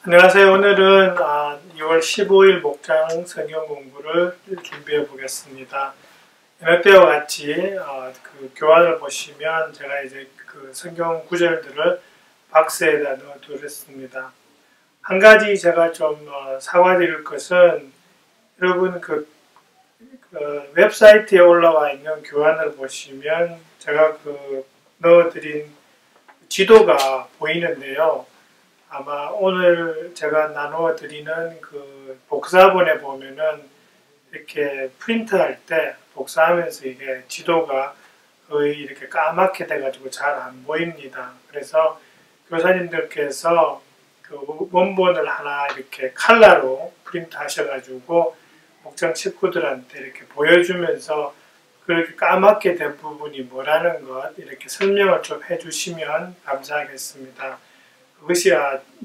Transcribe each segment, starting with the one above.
안녕하세요. 오늘은 2월 15일 목장 성경 공부를 준비해 보겠습니다. 여느 때와 같이 그 교환을 보시면 제가 이제 그 성경 구절들을 박스에다 넣어 두었습니다. 한 가지 제가 좀 사과드릴 것은 여러분 그 웹사이트에 올라와 있는 교환을 보시면 제가 그 넣어드린 지도가 보이는데요. 아마 오늘 제가 나누어 드리는 그 복사본에 보면은 이렇게 프린트할 때 복사하면서 이게 지도가 거의 이렇게 까맣게 돼가지고 잘 안 보입니다. 그래서 교사님들께서 그 원본을 하나 이렇게 컬러로 프린트 하셔가지고 목장 친구들한테 이렇게 보여주면서 그렇게 까맣게 된 부분이 뭐라는 것 이렇게 설명을 좀 해주시면 감사하겠습니다. 그것이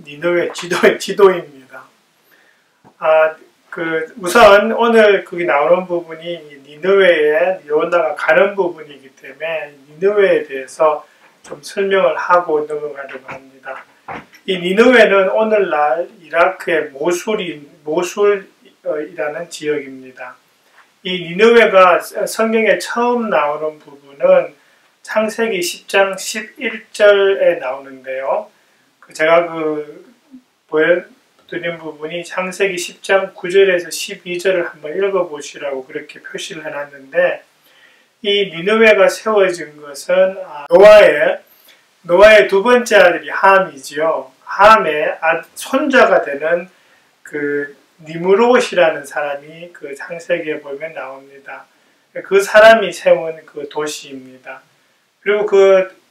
니느웨 지도입니다. 우선 오늘 거기 나오는 부분이 니느웨에 요나가 가는 부분이기 때문에 니느웨에 대해서 좀 설명을 하고 넘어가려고 합니다. 이 니느웨는 오늘날 이라크의 모술이라는 지역입니다. 이 니느웨가 성경에 처음 나오는 부분은 창세기 10장 11절에 나오는데요. 제가 보여드린 부분이 창세기 10장 9절에서 12절을 한번 읽어보시라고 그렇게 표시를 해놨는데, 이 니느웨가 세워진 것은 노아의 두 번째 아들이 함이지요. 함의 손자가 되는 그 니므롯이라는 사람이 그 창세기에 보면 나옵니다. 그 사람이 세운 그 도시입니다. 그리고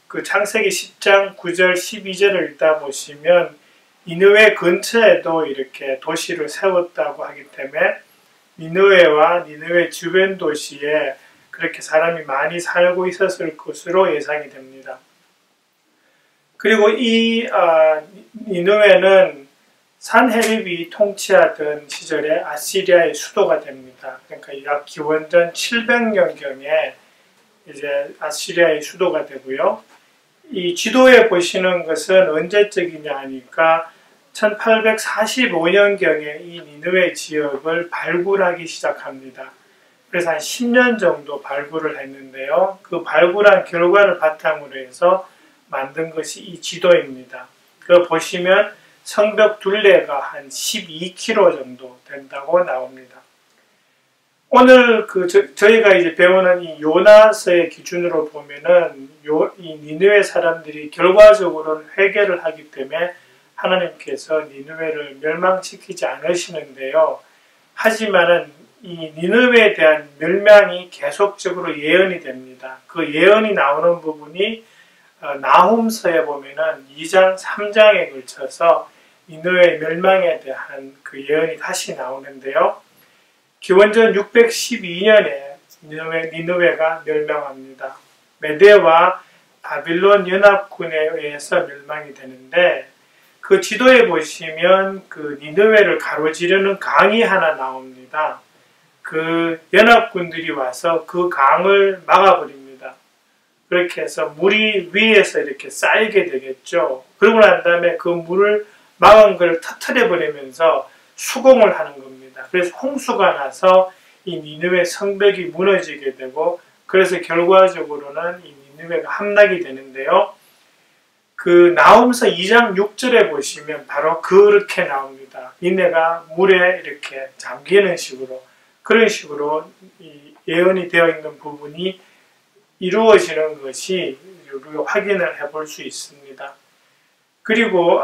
그 창세기 10장 9절 12절을 읽다 보시면 니느웨 근처에도 이렇게 도시를 세웠다고 하기 때문에 니느웨와 니느웨 주변 도시에 그렇게 사람이 많이 살고 있었을 것으로 예상이 됩니다. 그리고 이 니느웨는 산헤립이 통치하던 시절에 아시리아의 수도가 됩니다. 그러니까 약 기원전 700년경에 이제 아시리아의 수도가 되고요. 이 지도에 보시는 것은 언제적이냐 하니까 1845년경에 이 니느웨 지역을 발굴하기 시작합니다. 그래서 한 10년 정도 발굴을 했는데요. 그 발굴한 결과를 바탕으로 해서 만든 것이 이 지도입니다. 그거 보시면 성벽 둘레가 한 12km 정도 된다고 나옵니다. 오늘 저희가 이제 배우는 이 요나서의 기준으로 보면은 이 니느웨 사람들이 결과적으로는 회개를 하기 때문에 하나님께서 니느웨를 멸망시키지 않으시는데요. 하지만은 이 니느웨에 대한 멸망이 계속적으로 예언이 됩니다. 그 예언이 나오는 부분이 나훔서에 보면은 2장, 3장에 걸쳐서 니느웨 멸망에 대한 그 예언이 다시 나오는데요. 기원전 612년에 니느웨가 멸망합니다. 메대와 바빌론 연합군에 의해서 멸망이 되는데, 그 지도에 보시면 그 니느웨를 가로지르는 강이 하나 나옵니다. 그 연합군들이 와서 그 강을 막아버립니다. 그렇게 해서 물이 위에서 이렇게 쌓이게 되겠죠. 그러고 난 다음에 그 물을 막은 걸 터뜨려 버리면서 수공을 하는 겁니다. 그래서 홍수가 나서 이 니느웨 성벽이 무너지게 되고, 그래서 결과적으로는 이 니느웨가 함락이 되는데요. 그 나훔서 2장 6절에 보시면 바로 그렇게 나옵니다. 니네가 물에 이렇게 잠기는 식으로, 그런 식으로 이 예언이 되어 있는 부분이 이루어지는 것이 우리가 확인을 해볼 수 있습니다. 그리고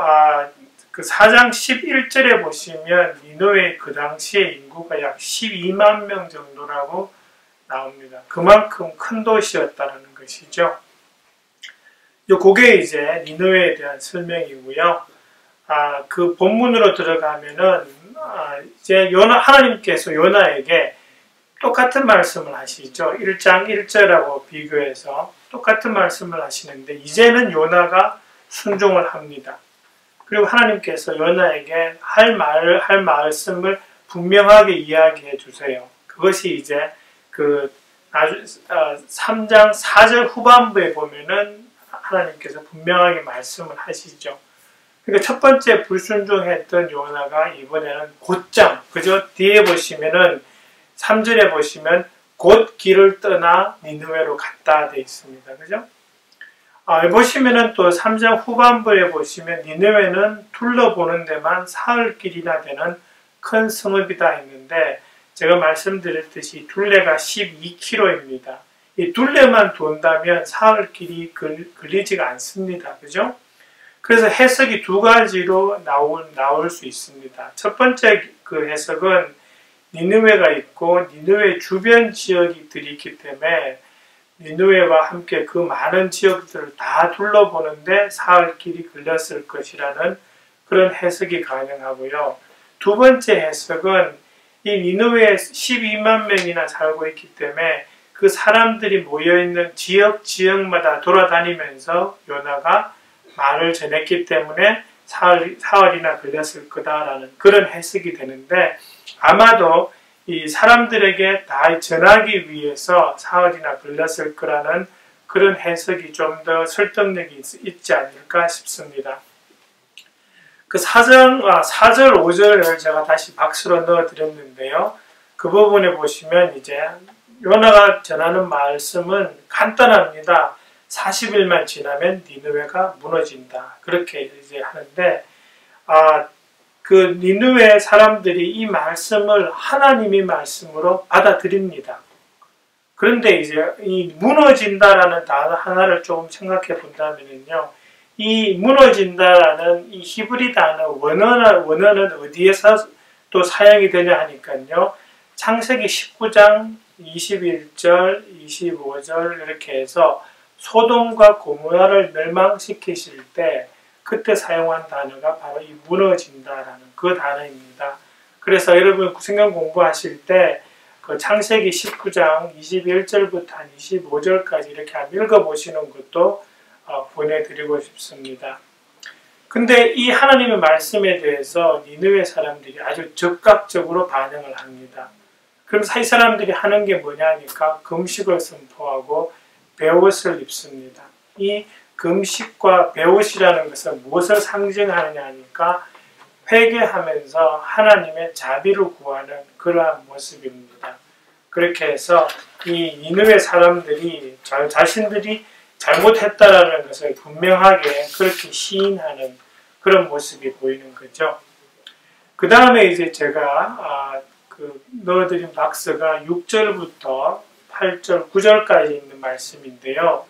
그 4장 11절에 보시면 니느웨 그 당시에 인구가 약 12만 명 정도라고 나옵니다. 그만큼 큰 도시였다는 것이죠. 그게 이제 니느웨에 대한 설명이고요. 그 본문으로 들어가면은 이제 하나님께서 요나에게 똑같은 말씀을 하시죠. 1장 1절하고 비교해서 똑같은 말씀을 하시는데, 이제는 요나가 순종을 합니다. 그리고 하나님께서 요나에게 할 말씀을 분명하게 이야기해 주세요. 그것이 이제 3장 4절 후반부에 보면은 하나님께서 분명하게 말씀을 하시죠. 그러니까 첫 번째 불순종했던 요나가 이번에는 곧장, 그죠? 뒤에 보시면은 3절에 보시면 곧 길을 떠나 니느웨로 갔다 돼 있습니다. 그죠? 보시면은 또 3장 후반부에 보시면 니느웨는 둘러보는 데만 사흘 길이나 되는 큰 성읍이다 했는데 제가 말씀드렸듯이 둘레가 12km입니다. 이 둘레만 돈다면 사흘 길이 걸리지가 않습니다. 그죠? 그래서 해석이 두 가지로 나올 수 있습니다. 첫 번째 그 해석은 니느웨가 있고 니느웨 주변 지역들이 있기 때문에 니느웨와 함께 그 많은 지역들을 다 둘러보는데 사흘 길이 걸렸을 것이라는 그런 해석이 가능하고요. 두 번째 해석은 이 니느웨에 12만 명이나 살고 있기 때문에 그 사람들이 모여있는 지역마다 돌아다니면서 요나가 말을 전했기 때문에 사흘이나 걸렸을 거다라는 그런 해석이 되는데 아마도 이 사람들에게 다 전하기 위해서 사흘이나 걸렸을 거라는 그런 해석이 좀 더 설득력이 있지 않을까 싶습니다. 그 4절, 5절을 제가 다시 박수로 넣어드렸는데요. 그 부분에 보시면 이제 요나가 전하는 말씀은 간단합니다. 40일만 지나면 니느웨가 무너진다. 그렇게 이제 하는데, 그 니느웨 사람들이 이 말씀을 하나님의 말씀으로 받아들입니다. 그런데 이제 이 무너진다라는 단어 하나를 조금 생각해 본다면요. 이 무너진다라는 이 히브리 단어 원어는 어디에서 또 사용이 되냐 하니까요. 창세기 19장 21절, 25절 이렇게 해서 소돔과 고모라를 멸망시키실 때 그때 사용한 단어가 바로 이 무너진다라는 그 단어입니다. 그래서 여러분 성경 공부하실 때 그 창세기 19장 21절부터 한 25절까지 이렇게 한번 읽어보시는 것도 보내드리고 싶습니다. 근데 이 하나님의 말씀에 대해서 니느웨 사람들이 아주 적극적으로 반응을 합니다. 그럼 이 사람들이 하는 게 뭐냐 하니까 금식을 선포하고 베옷을 입습니다. 이 금식과 베옷이라는 것은 무엇을 상징하느냐 하니까 회개하면서 하나님의 자비를 구하는 그러한 모습입니다. 그렇게 해서 이 니느웨 사람들이 자신들이 잘못했다라는 것을 분명하게 그렇게 시인하는 그런 모습이 보이는 거죠. 그 다음에 이제 제가 넣어드린 박스가 6절부터 8절, 9절까지 있는 말씀인데요.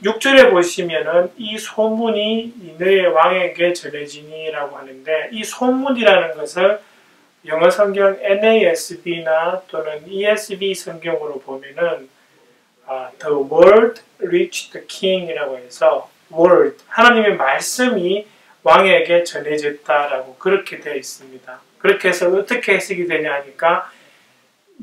6절에 보시면은 이 소문이 니느웨 왕에게 전해지니라고 하는데 이 소문이라는 것을 영어 성경 NASB나 또는 ESV 성경으로 보면은 The word reached the king이라고 해서 word, 하나님의 말씀이 왕에게 전해졌다라고 그렇게 되어 있습니다. 그렇게 해서 어떻게 해석이 되냐 하니까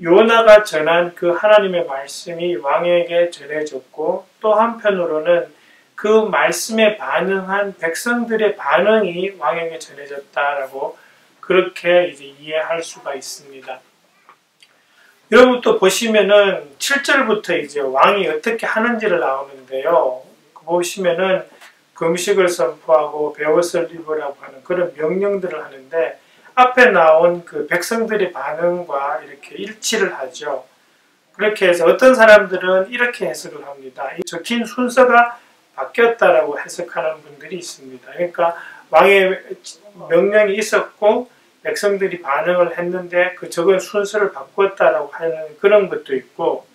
요나가 전한 그 하나님의 말씀이 왕에게 전해졌고 또 한편으로는 그 말씀에 반응한 백성들의 반응이 왕에게 전해졌다라고 그렇게 이제 이해할 수가 있습니다. 여러분 또 보시면은 7절부터 이제 왕이 어떻게 하는지를 나오는데요. 보시면은 금식을 선포하고 베옷을 입으라고 하는 그런 명령들을 하는데 앞에 나온 그 백성들의 반응과 이렇게 일치를 하죠. 그렇게 해서 어떤 사람들은 이렇게 해석을 합니다. 이 적힌 순서가 바뀌었다라고 해석하는 분들이 있습니다. 그러니까 왕의 명령이 있었고 백성들이 반응을 했는데 그 적은 순서를 바꿨다라고 하는 그런 것도 있고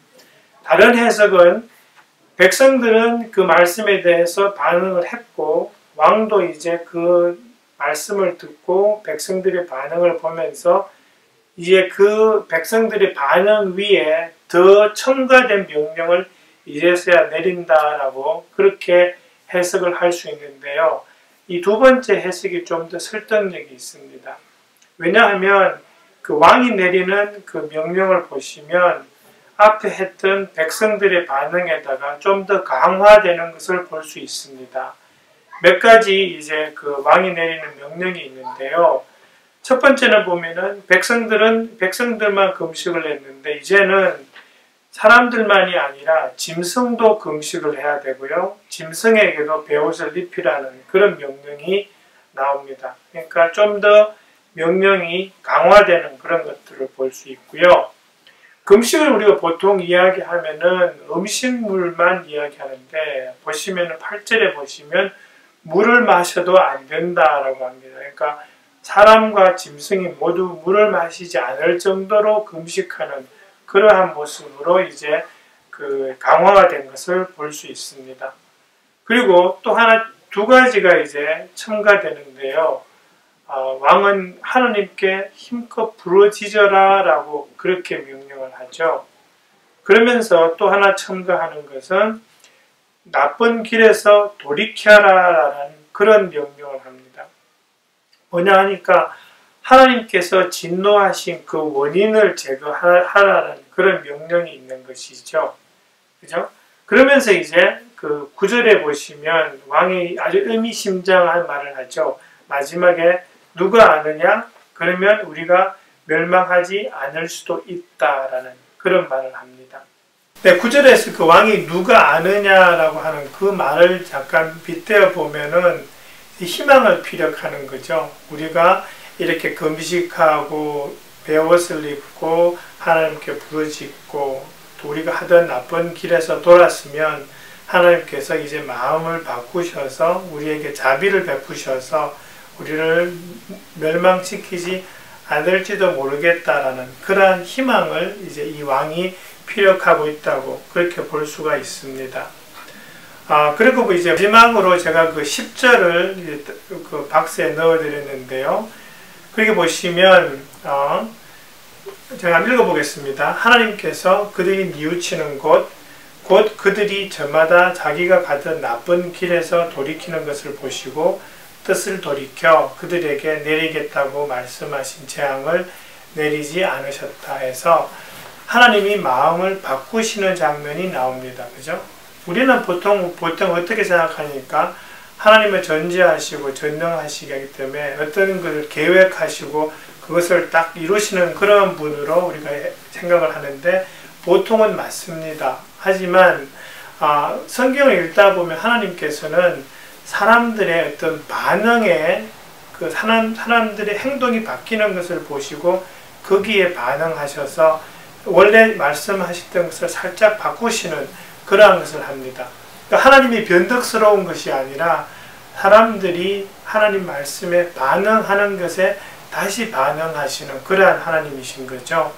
다른 해석은 백성들은 그 말씀에 대해서 반응을 했고 왕도 이제 그 말씀을 듣고 백성들의 반응을 보면서 이제 그 백성들의 반응 위에 더 첨가된 명령을 이제서야 내린다라고 그렇게 해석을 할 수 있는데요. 이 두 번째 해석이 좀 더 설득력이 있습니다. 왜냐하면 그 왕이 내리는 그 명령을 보시면 앞에 했던 백성들의 반응에다가 좀 더 강화되는 것을 볼 수 있습니다. 몇 가지 이제 그 왕이 내리는 명령이 있는데요. 첫 번째는 보면은 백성들만 금식을 했는데 이제는 사람들만이 아니라 짐승도 금식을 해야 되고요. 짐승에게도 베옷을 입히라는 그런 명령이 나옵니다. 그러니까 좀 더 명령이 강화되는 그런 것들을 볼 수 있고요. 금식을 우리가 보통 이야기하면은 음식물만 이야기하는데 보시면은 8절에 보시면 물을 마셔도 안 된다라고 합니다. 그러니까 사람과 짐승이 모두 물을 마시지 않을 정도로 금식하는 그러한 모습으로 이제 그 강화가 된 것을 볼 수 있습니다. 그리고 또 하나 두 가지가 이제 첨가되는데요. 왕은 하나님께 힘껏 부르짖어라 라고 그렇게 명령을 하죠. 그러면서 또 하나 첨가하는 것은 나쁜 길에서 돌이켜라 라는 그런 명령을 합니다. 뭐냐 하니까 하나님께서 진노하신 그 원인을 제거하라는 그런 명령이 있는 것이죠. 그죠? 그러면서 이제 그 9절에 보시면 왕이 아주 의미심장한 말을 하죠. 마지막에 누가 아느냐? 그러면 우리가 멸망하지 않을 수도 있다라는 그런 말을 합니다. 네, 9절에서 그 왕이 누가 아느냐라고 하는 그 말을 잠깐 빗대어 보면은 희망을 피력하는 거죠. 우리가 이렇게 금식하고 베옷을 입고 하나님께 부르짖고 또 우리가 하던 나쁜 길에서 돌았으면 하나님께서 이제 마음을 바꾸셔서 우리에게 자비를 베푸셔서 우리를 멸망시키지 않을지도 모르겠다라는 그러한 희망을 이제 이 왕이 피력하고 있다고 그렇게 볼 수가 있습니다. 그리고 이제 마지막으로 제가 그 10절을 그 박스에 넣어 드렸는데요. 거기 보시면 제가 읽어보겠습니다. 하나님께서 그들이 뉘우치는 곳 그들이 저마다 자기가 가던 나쁜 길에서 돌이키는 것을 보시고 뜻을 돌이켜 그들에게 내리겠다고 말씀하신 재앙을 내리지 않으셨다 해서 하나님이 마음을 바꾸시는 장면이 나옵니다. 그죠? 우리는 보통 어떻게 생각하니까 하나님을 전지하시고 전능하시기 하기 때문에 어떤 것을 계획하시고 그것을 딱 이루시는 그런 분으로 우리가 생각을 하는데 보통은 맞습니다. 하지만 성경을 읽다 보면 하나님께서는 사람들의 어떤 반응에 그 사람들의 행동이 바뀌는 것을 보시고 거기에 반응하셔서 원래 말씀하셨던 것을 살짝 바꾸시는 그러한 것을 합니다. 그러니까 하나님이 변덕스러운 것이 아니라 사람들이 하나님 말씀에 반응하는 것에 다시 반응하시는 그러한 하나님이신 거죠.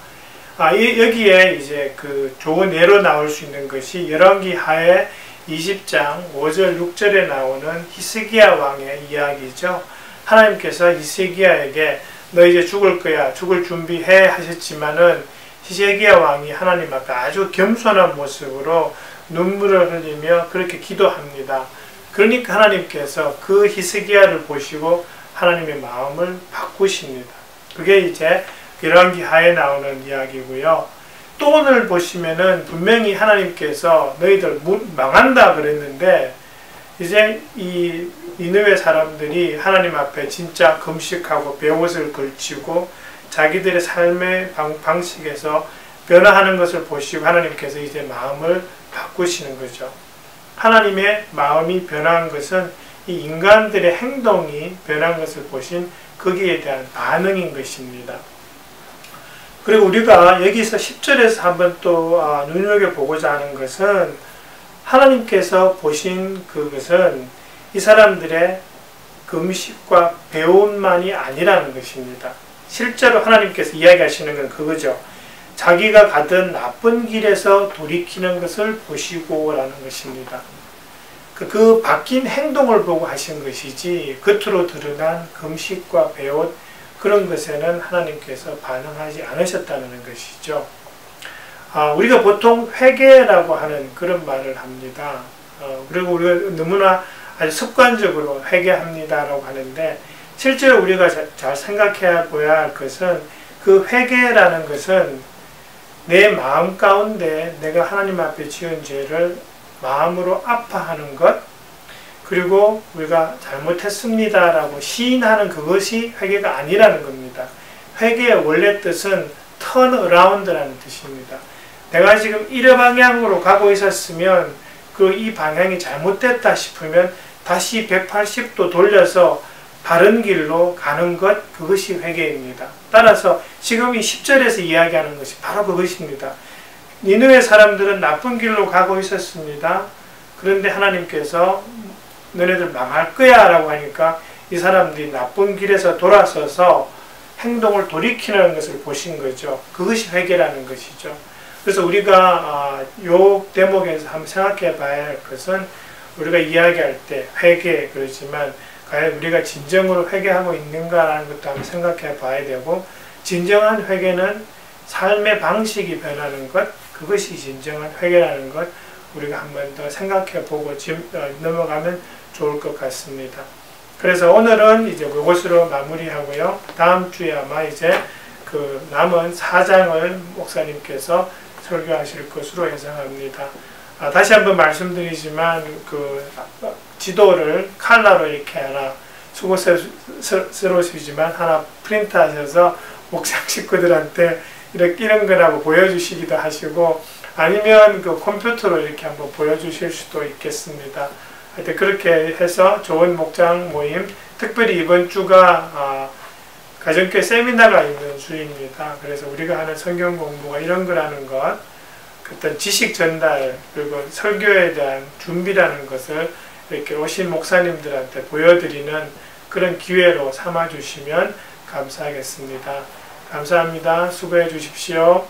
여기에 이제 그 좋은 예로 나올 수 있는 것이 열왕기 하에 20장 5절 6절에 나오는 히스기야 왕의 이야기죠. 하나님께서 히스기야에게 너 이제 죽을 거야, 죽을 준비해 하셨지만은 히스기야 왕이 하나님 앞에 아주 겸손한 모습으로 눈물을 흘리며 그렇게 기도합니다. 그러니까 하나님께서 그 히스기야를 보시고 하나님의 마음을 바꾸십니다. 그게 이제 열왕기 하에 나오는 이야기고요. 또 오늘 보시면은 분명히 하나님께서 너희들 망한다 그랬는데 이제 이 니느웨 사람들이 하나님 앞에 진짜 금식하고 베옷을 걸치고 자기들의 삶의 방식에서 변화하는 것을 보시고 하나님께서 이제 마음을 바꾸시는 거죠. 하나님의 마음이 변한 것은 이 인간들의 행동이 변한 것을 보신 거기에 대한 반응인 것입니다. 그리고 우리가 여기서 10절에서 한번 또 눈여겨보고자 하는 것은 하나님께서 보신 그것은 이 사람들의 금식과 배움만이 아니라는 것입니다. 실제로 하나님께서 이야기하시는 건 그거죠. 자기가 가던 나쁜 길에서 돌이키는 것을 보시고 라는 것입니다. 그 바뀐 행동을 보고 하신 것이지 겉으로 드러난 금식과 배옷 그런 것에는 하나님께서 반응하지 않으셨다는 것이죠. 우리가 보통 회개라고 하는 그런 말을 합니다. 그리고 우리가 너무나 아주 습관적으로 회개합니다라고 하는데 실제로 우리가 잘 생각해 보아야 할 것은 그 회개라는 것은 내 마음 가운데 내가 하나님 앞에 지은 죄를 마음으로 아파하는 것 그리고 우리가 잘못했습니다라고 시인하는 그것이 회개가 아니라는 겁니다. 회개의 원래 뜻은 turn around라는 뜻입니다. 내가 지금 이 방향으로 가고 있었으면 이 방향이 잘못됐다 싶으면 다시 180도 돌려서 바른 길로 가는 것, 그것이 회개입니다. 따라서 지금 이 10절에서 이야기하는 것이 바로 그것입니다. 니느웨 사람들은 나쁜 길로 가고 있었습니다. 그런데 하나님께서 너네들 망할 거야 라고 하니까 이 사람들이 나쁜 길에서 돌아서서 행동을 돌이키는 것을 보신 거죠. 그것이 회개라는 것이죠. 그래서 우리가 요 대목에서 한번 생각해 봐야 할 것은, 우리가 이야기할 때 회개 그러지만 과연 우리가 진정으로 회개하고 있는가라는 것도 한번 생각해 봐야 되고, 진정한 회개는 삶의 방식이 변하는 것, 그것이 진정한 회개라는 것, 우리가 한 번 더 생각해 보고 넘어가면 좋을 것 같습니다. 그래서 오늘은 이제 이것으로 마무리하고요. 다음 주에 아마 이제 그 남은 4장을 목사님께서 설교하실 것으로 예상합니다. 다시 한번 말씀드리지만 그 지도를 칼라로 이렇게 하나 수고스러우시지만 하나 프린트하셔서 목장 식구들한테 이렇게 이런 거라고 보여주시기도 하시고, 아니면 그 컴퓨터로 이렇게 한번 보여주실 수도 있겠습니다. 하여튼 그렇게 해서 좋은 목장 모임, 특별히 이번 주가 가정교회 세미나가 있는 주입니다. 그래서 우리가 하는 성경 공부가 이런 거라는 것, 어떤 지식 전달, 그리고 설교에 대한 준비라는 것을 이렇게 오신 목사님들한테 보여드리는 그런 기회로 삼아주시면 감사하겠습니다. 감사합니다. 수고해 주십시오.